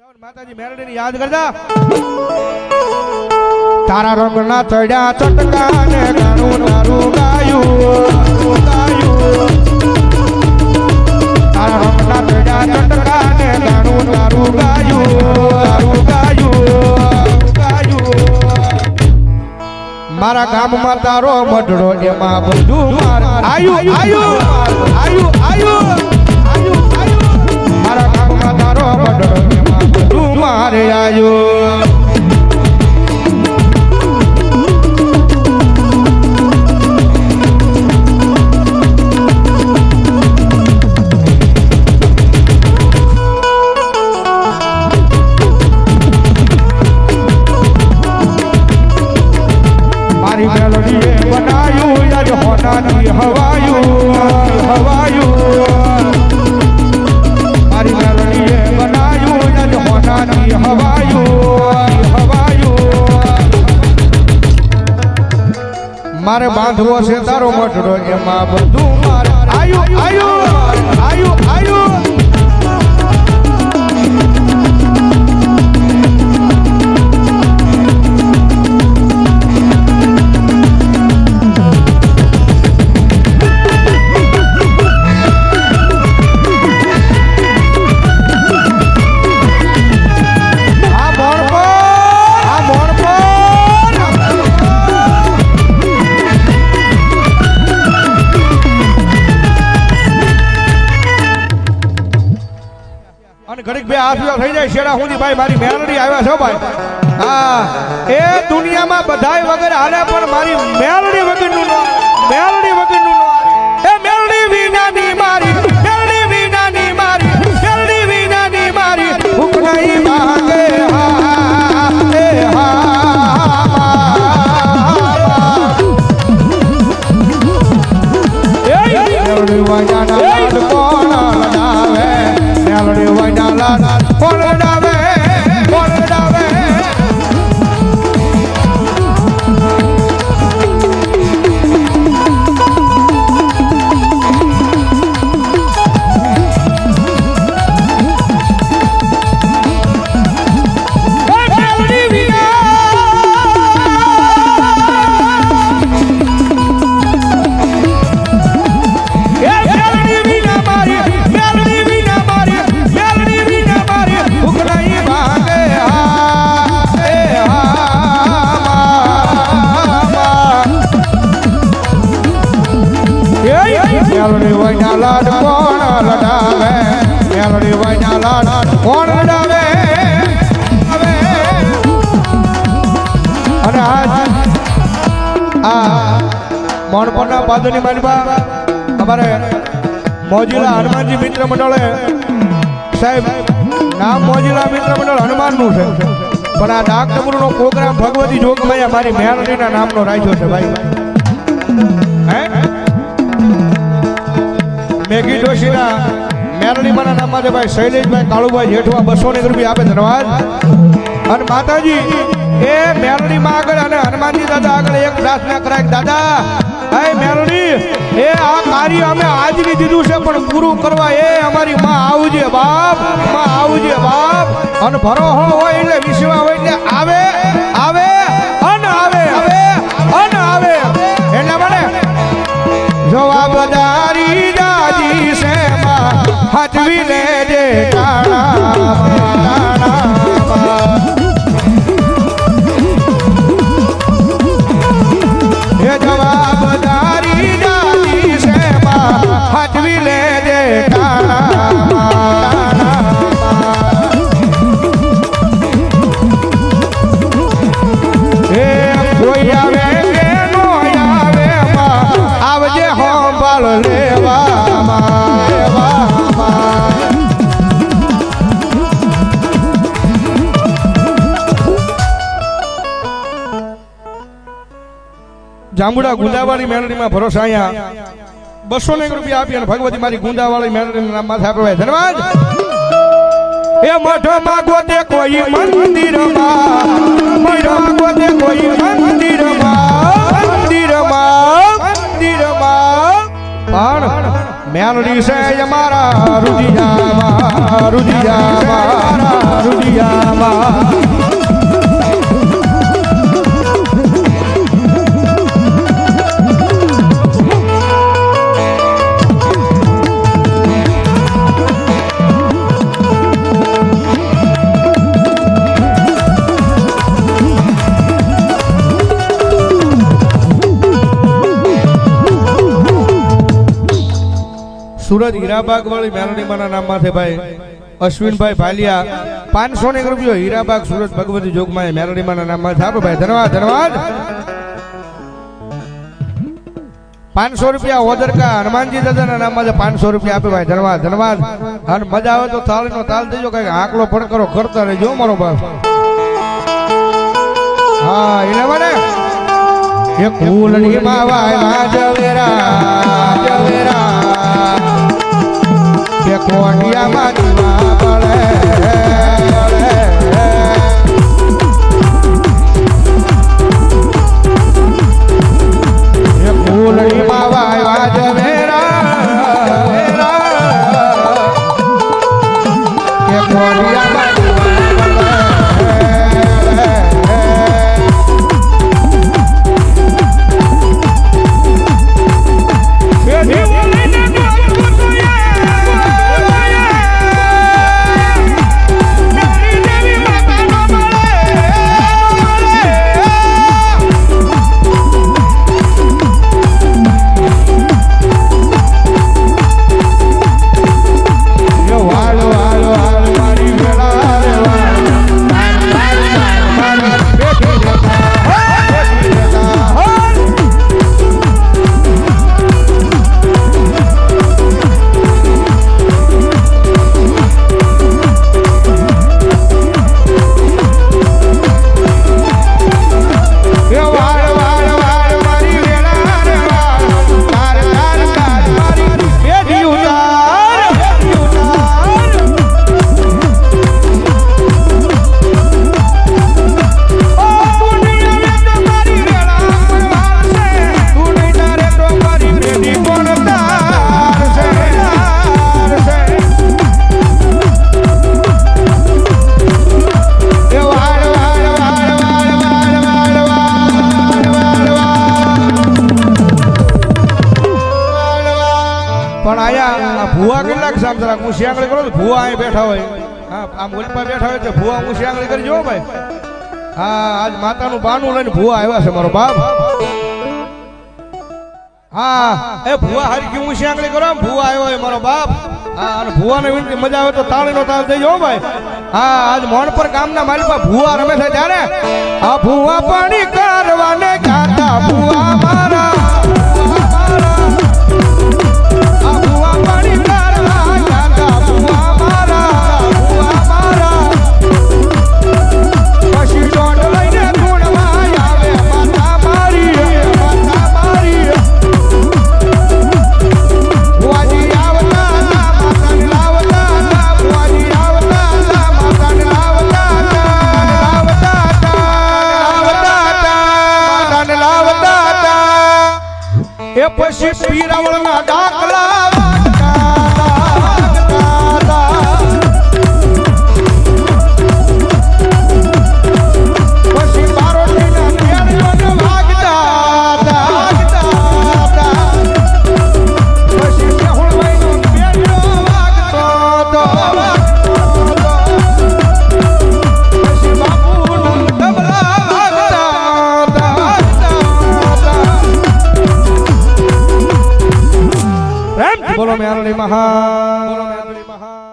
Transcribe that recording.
માતાજી મેરડીને યાદ કરતા તારા રંગના ચડ્યા ચટકા ને ગાણું તારું ગાયું તારા રંગના ચડ્યા ચટકા ને ગાણું તારું ગાયું મારા ગામમાં તારો મઢડો એમાં બધું માર આયુ મારા ગામમાં તારો મઢડો એમાં બધું મારે આયુ મારી મેલોડીએ બનાયું યાર હોનાની હવાયું મારી મેલોડીએ બનાયું યાર હોનાની હવાયું મારે બાંધવો છે તારો મઢડો એમાં બધું મારે આયુ ઘડીક બે હાથ થઈ જાય શેડા સુધી ભાઈ મારી મેલડી આવ્યા છો ભાઈ હા એ દુનિયામાં બધાય વગર હાલે પણ મારી મેલડી વગરનું એ મેલડી વિનાની મારી મેલડી વિનાની મારી ભૂખનાઈ માંગે મેલડી વાજાના લાડ કોણ લડાવે મેલડી વાજાના લાડ કોણ લડાવે મેલડી વાયના લાડ કોણ લડાવે મેલડી વાયના લાડ કોણ લડાવે અને આ મોણપરના પાદરની માનવા અમારે મોજીલા હનુમાનજી મિત્ર મંડળે સાહેબ નામ મોજીલા મિત્ર મંડળ હનુમાનનું છે પણ આ ડાક ડમરૂનો પ્રોગ્રામ ભગવતી જોગમાયા મારી મેલડીના નામનો રાખ્યો છે ભાઈ હે મેઘી જોશીના મેરડીમાના નામમાં છે ભાઈ શૈલેષભાઈ કાળુભાઈ જેઠવા 200 રૂપિયા આપે ધન્યવાદ અને માતાજી એ મેરડીમાં આગળ અને હનુમાનજી દાદા આગળ એક પ્રાર્થના કરાય દાદા હે મેરડી એ આ કાર્ય અમે આજની દીધું છે પણ પૂરું કરવા એ અમારી માં આવજે બાપ અને ભરોહો હોય એટલે વિશ્વા હોય એટલે આવે એટલા મને જવાબદારી હાથવી લેજે એ જવાબદારી જાતી છે હાથવી લેજે એ કોઈ આવે કે નો આવે આવજે હોંભાળ લેવા જાંબુડા ગુંદાવાળી મેલડીમાં ભરોસા અહીંયા 200 રૂપિયા આપી અને ભગવતી મારી ગુંદાવાળી મેલડીના નામ માથે આપે ધન્યવાદ એ મઠમાં ગોતે કોઈ મંદિરમાં પણ મેલડી છે અમારા રુદિયા સુરત હીરાબાગ વાળી મેલડીમાના નામમાંથી ભાઈ અશ્વિનભાઈ ભાલિયા 500 રૂપિયો હીરાબાગ સુરત ભગવતી જોગમાં મેલડીમાના નામમાંથી આપો ભાઈ ધન્યવાદ ધન્યવાદ 500 રૂપિયા ઓદરકા હનુમાનજી દાદાના નામમાં 500 રૂપિયા આપે ભાઈ ધન્યવાદ ધન્યવાદ અને મજા આવે તો તાળીનો તાલ દેજો કઈ આંકલો પણ કરો કરતા રહેજો મારો બાપ હા એને મને એ કુલની માવાય જવેરા જવેરા કે કોટિયામાં દીવા પડે એ કુલની માવાય જવેરા કે કોટિયામાં પણ આયા ભુવા કેટલાક સામ જરા હું શિયાંગળી કરો ભુવા અહીં બેઠા હોય હા આ મોલપા બેઠા હોય તો ભુવા હું શિયાંગળી કરી જો ભાઈ હા આજ માતાનું બાનું લઈને ભુવા આવ્યા છે મારો બાપ હા એ ભુવા હારી કે હું શિયાંગળી કરો ભુવા આવ્યો હોય મારો બાપ હા અને ભુવાને વિનંતી મજા આવે તો તાળીનો તાળ દેજો ભાઈ હા આજ મોણપર ગામના માલિપા ભુવા રમે છે ત્યારે આ ભુવા પાણી કરવાને ગાતા ભુવા મારા એ પછી પીરાવળના ડાકલા પછી બારોટીના નેણિયોને વાગતા પછી મેહુલભાઈનો નેણિયો વાગતો પછી બાપુના ડબલા વાગતા બોલો મેરડી મહા બોલો મેરડી મહા